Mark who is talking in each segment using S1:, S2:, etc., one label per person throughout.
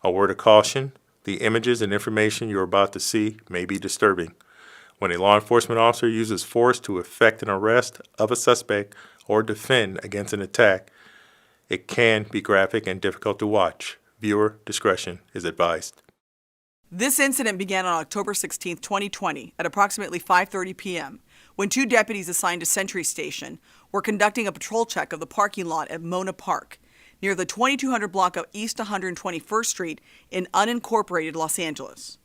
S1: A word of caution, the images and information you're about to see may be disturbing. When a law enforcement officer uses force to effect an arrest of a suspect or defend against an attack, it can be graphic and difficult to watch. Viewer discretion is advised.
S2: This incident began on October 16, 2020, at approximately 5:30 p.m., when two deputies assigned to Century Station were conducting a patrol check of the parking lot at Mona Park, near the 2200 block of East 121st Street in unincorporated Los Angeles.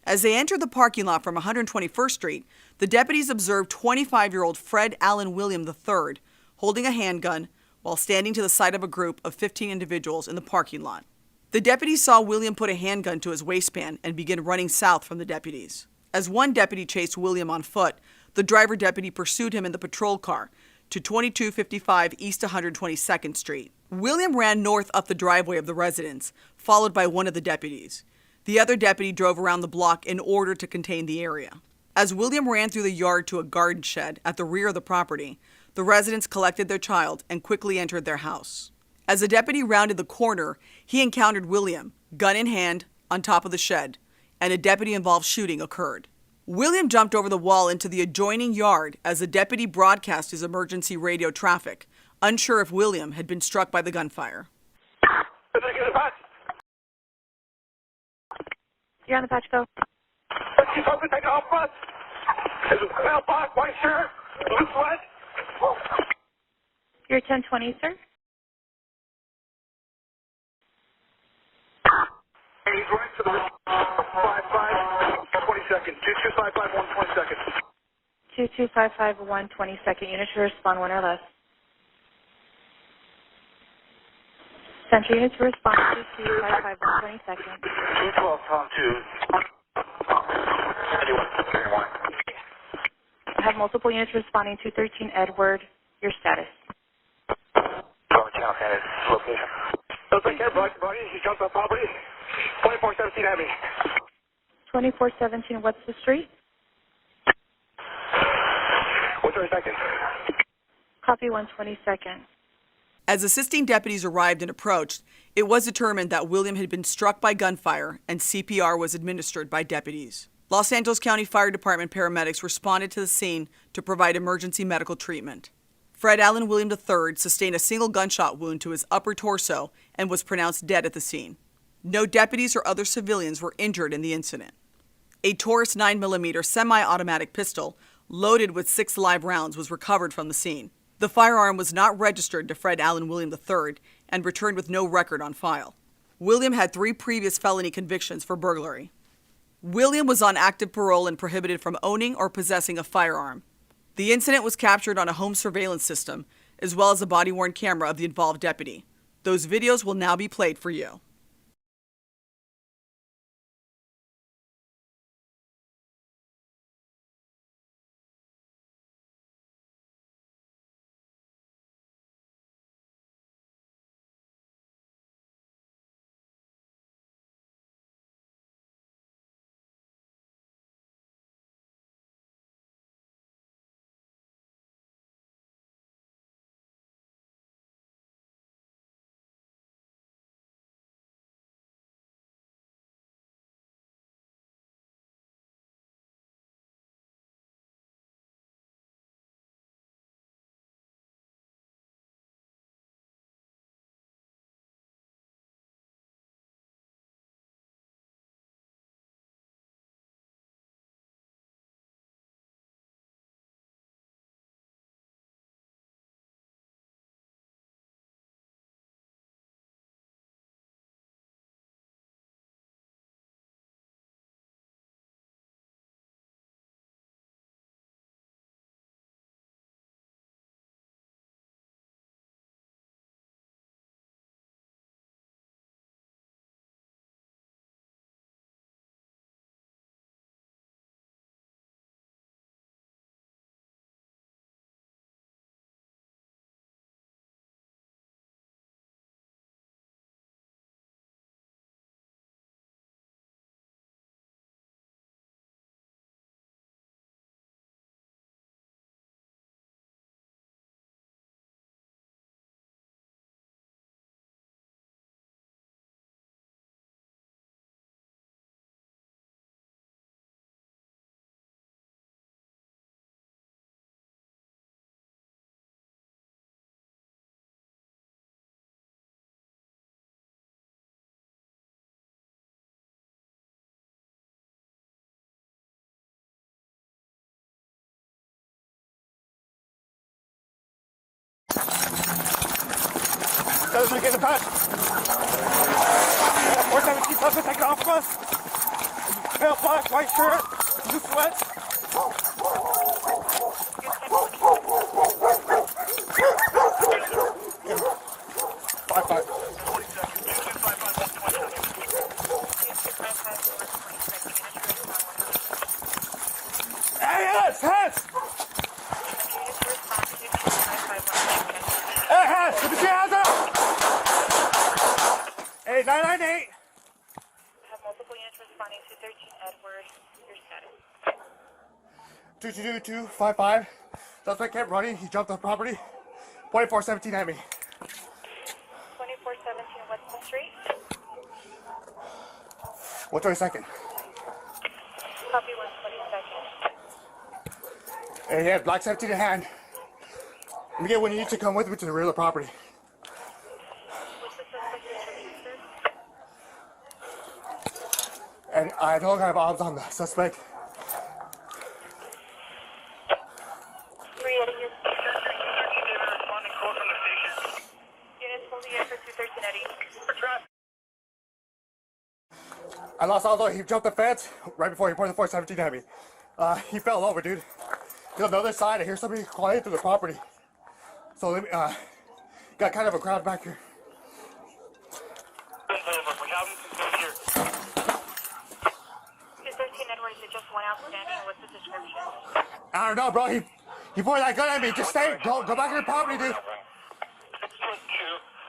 S2: As they entered the parking lot from 121st Street, the deputies observed 25-year-old Fred Allen William III holding a handgun while standing to the side of a group of 15 individuals in the parking lot. The deputies saw William put a handgun to his waistband and begin running south from the deputies. As one deputy chased William on foot, the driver deputy pursued him in the patrol car to 2255 East 122nd Street. William ran north up the driveway of the residence, followed by one of the deputies. The other deputy drove around the block in order to contain the area. As William ran through the yard to a garden shed at the rear of the property, the residents collected their child and quickly entered their house. As the deputy rounded the corner, he encountered William, gun in hand, on top of the shed, and a deputy-involved shooting occurred. William jumped over the wall into the adjoining yard as the deputy broadcast his emergency radio traffic, unsure if William had been struck by the gunfire.
S3: You're on the patch, go. You're 1020, sir.
S4: He's right to the 20 seconds. 2255 1 20 seconds.
S3: 2255 1 20 second. Unit to respond, one or less. Central unit to respond, 2255 1 20 seconds.
S4: 212, Tom 2. Anyone.
S3: I have multiple units responding. 213 Edward. Your status.
S4: Channel status. Location. Take care, buddy. He jumped on property. 2417 Abbey.
S3: 2417, what's the street?
S4: What's your second?
S3: Copy 122nd.
S2: As assisting deputies arrived and approached, it was determined that William had been struck by gunfire and CPR was administered by deputies. Los Angeles County Fire Department paramedics responded to the scene to provide emergency medical treatment. Fred Allen William III sustained a single gunshot wound to his upper torso and was pronounced dead at the scene. No deputies or other civilians were injured in the incident. A Taurus 9mm semi-automatic pistol loaded with 6 live rounds was recovered from the scene. The firearm was not registered to Fred Allen William III and returned with no record on file. William had 3 previous felony convictions for burglary. William was on active parole and prohibited from owning or possessing a firearm. The incident was captured on a home surveillance system, as well as a body-worn camera of the involved deputy. Those videos will now be played for you.
S4: Suspect get in the patch. 417 suspect taking off from us. Pale black, white shirt, blue sweats. Five, five. Hey, heads! Hey, heads! Put your hands up! Hey, 998.
S3: Have multiple units responding to 13 Edward. Your status.
S4: 222-255. Suspect kept running. He jumped off property. 2417 at me.
S3: 2417 West Street.
S4: 122nd.
S3: Copy 122nd.
S4: Hey, he had black 17 in hand. Let me get when you need to come with me to the rear of the property.
S3: What's the suspect's description, sir?
S4: And I don't have odds on the suspect.
S3: 380, your responding call from the station. Units holding in for 213 Eddie. For traffic.
S4: I lost Aldo. He jumped the fence right before he pointed the 417 at me. He fell over, dude. He's on the other side. I hear somebody calling through the property. So let me, got kind of a crowd back here.
S3: We have him here. 213 Edward, is it just one outstanding? What's the description?
S4: I don't know, bro. He pointed that gun at me. Just stay. Go back to the property, dude.
S3: 6'2",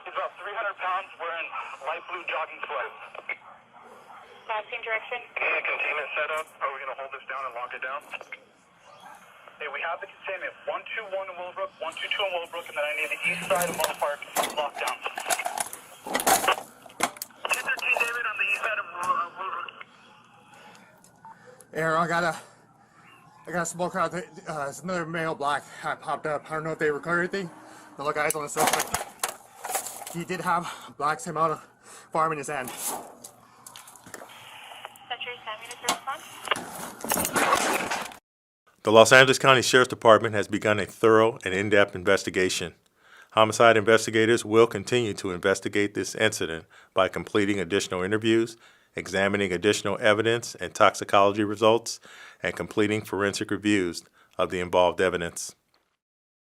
S3: he's about 300 pounds, wearing light blue jogging sweats. Same direction.
S5: Containment set up. Are we going to hold this down and lock it down? Hey, we have the containment. 121 in Willowbrook, 122 in Willowbrook, and then I need the east side of Mona Park locked down. 213 David on the east side of Willowbrook.
S4: Aaron, I got a small crowd. It's another male black popped up. I don't know if they recovered anything. The look eyes on the suspect. He did have black same amount of farm in his hand.
S3: Century Sam, units to respond.
S1: The Los Angeles County Sheriff's Department has begun a thorough and in-depth investigation. Homicide investigators will continue to investigate this incident by completing additional interviews, examining additional evidence and toxicology results, and completing forensic reviews of the involved evidence.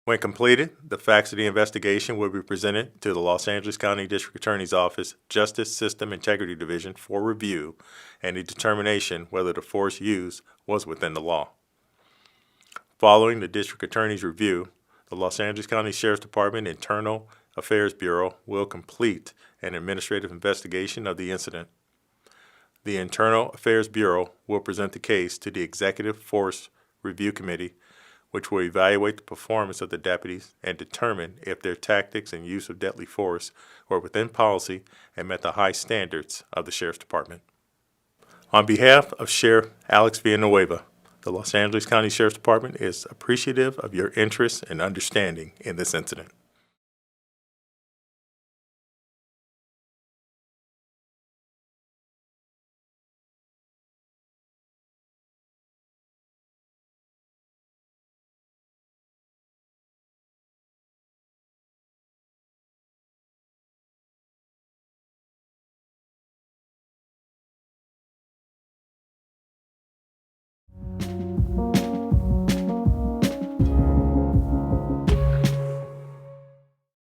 S1: When completed, the facts of the investigation will be presented to the Los Angeles County District Attorney's Office Justice System Integrity Division for review and a determination whether the force used was within the law. Following the District Attorney's review, the Los Angeles County Sheriff's Department Internal Affairs Bureau will complete an administrative investigation of the incident. The Internal Affairs Bureau will present the case to the Executive Force Review Committee, which will evaluate the performance of the deputies and determine if their tactics and use of deadly force were within policy and met the high standards of the Sheriff's Department. On behalf of Sheriff Alex Villanueva, the Los Angeles County Sheriff's Department is appreciative of your interest and understanding in this incident.